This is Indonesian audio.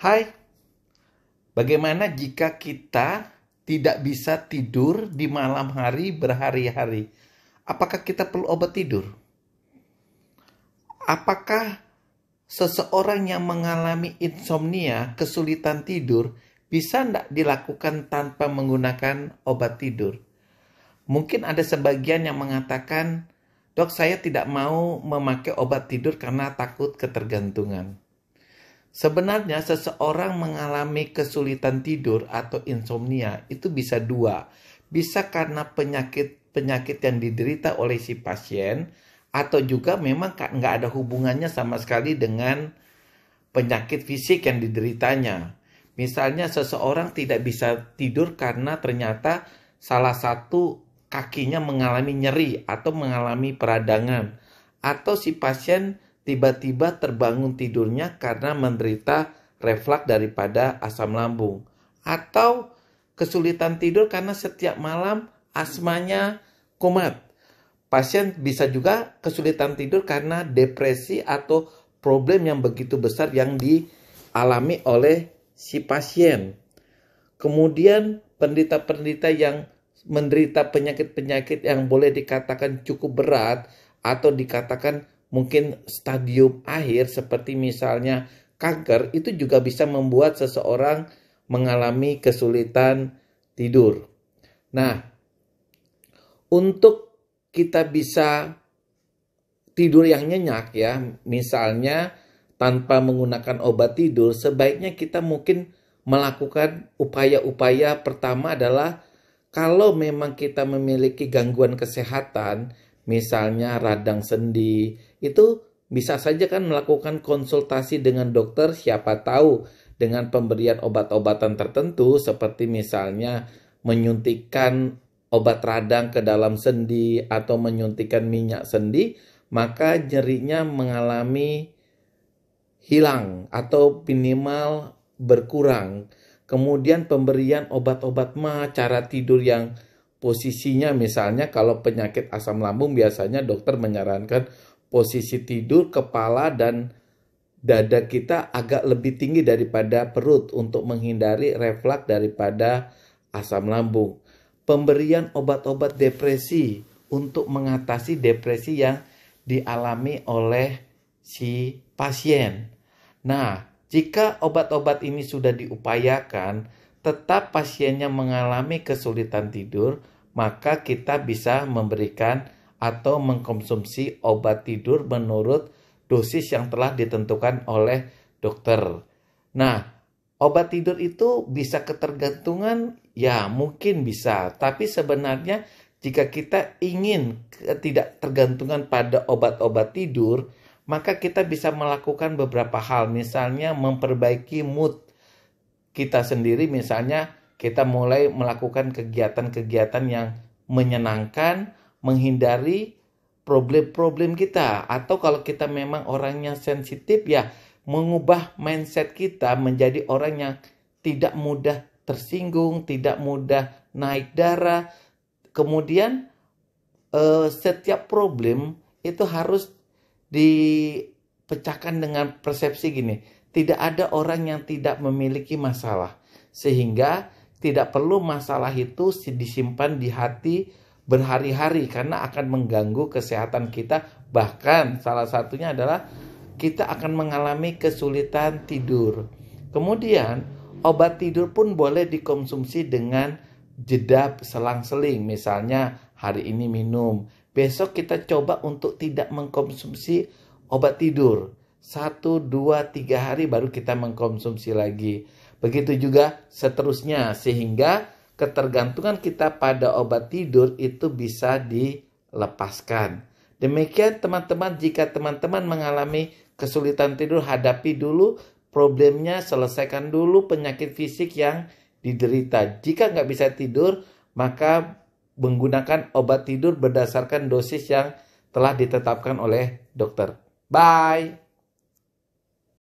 Hai, bagaimana jika kita tidak bisa tidur di malam hari berhari-hari? Apakah kita perlu obat tidur? Apakah seseorang yang mengalami insomnia, kesulitan tidur, bisa tidak dilakukan tanpa menggunakan obat tidur? Mungkin ada sebagian yang mengatakan, "Dok, saya tidak mau memakai obat tidur karena takut ketergantungan." Sebenarnya seseorang mengalami kesulitan tidur atau insomnia itu bisa dua. Bisa karena penyakit yang diderita oleh si pasien, atau juga memang nggak ada hubungannya sama sekali dengan penyakit fisik yang dideritanya. Misalnya seseorang tidak bisa tidur karena ternyata salah satu kakinya mengalami nyeri atau mengalami peradangan. Atau si pasien tiba-tiba terbangun tidurnya karena menderita refleks daripada asam lambung. Atau kesulitan tidur karena setiap malam asmanya kumat. Pasien bisa juga kesulitan tidur karena depresi atau problem yang begitu besar yang dialami oleh si pasien. Kemudian penderita-penderita yang menderita penyakit-penyakit yang boleh dikatakan cukup berat atau dikatakan mungkin stadium akhir seperti misalnya kanker, itu juga bisa membuat seseorang mengalami kesulitan tidur. Nah, untuk kita bisa tidur yang nyenyak ya, misalnya tanpa menggunakan obat tidur, sebaiknya kita mungkin melakukan upaya-upaya. Pertama adalah kalau memang kita memiliki gangguan kesehatan, misalnya radang sendi, itu bisa saja kan melakukan konsultasi dengan dokter, siapa tahu dengan pemberian obat-obatan tertentu seperti misalnya menyuntikkan obat radang ke dalam sendi atau menyuntikkan minyak sendi, maka nyerinya mengalami hilang atau minimal berkurang. Kemudian pemberian obat-obat cara tidur yang posisinya misalnya kalau penyakit asam lambung biasanya dokter menyarankan posisi tidur kepala dan dada kita agak lebih tinggi daripada perut untuk menghindari refleks daripada asam lambung. Pemberian obat-obat depresi untuk mengatasi depresi yang dialami oleh si pasien. Nah, jika obat-obat ini sudah diupayakan, tetap pasiennya mengalami kesulitan tidur, maka kita bisa memberikan atau mengkonsumsi obat tidur menurut dosis yang telah ditentukan oleh dokter. Nah, obat tidur itu bisa ketergantungan? Ya, mungkin bisa. Tapi sebenarnya jika kita ingin tidak tergantungan pada obat-obat tidur, maka kita bisa melakukan beberapa hal. Misalnya memperbaiki mood kita sendiri, misalnya kita mulai melakukan kegiatan-kegiatan yang menyenangkan, menghindari problem-problem kita. Atau kalau kita memang orangnya sensitif, ya mengubah mindset kita menjadi orang yang tidak mudah tersinggung, tidak mudah naik darah. Kemudian setiap problem itu harus dipecahkan dengan persepsi gini. Tidak ada orang yang tidak memiliki masalah. Sehingga tidak perlu masalah itu disimpan di hati berhari-hari karena akan mengganggu kesehatan kita. Bahkan salah satunya adalah kita akan mengalami kesulitan tidur. Kemudian obat tidur pun boleh dikonsumsi dengan jeda selang-seling. Misalnya hari ini minum, besok kita coba untuk tidak mengkonsumsi obat tidur. 1, 2, 3 hari baru kita mengkonsumsi lagi. Begitu juga seterusnya sehingga ketergantungan kita pada obat tidur itu bisa dilepaskan. Demikian teman-teman, jika teman-teman mengalami kesulitan tidur, hadapi dulu problemnya, selesaikan dulu penyakit fisik yang diderita. Jika nggak bisa tidur, maka menggunakan obat tidur berdasarkan dosis yang telah ditetapkan oleh dokter. Bye!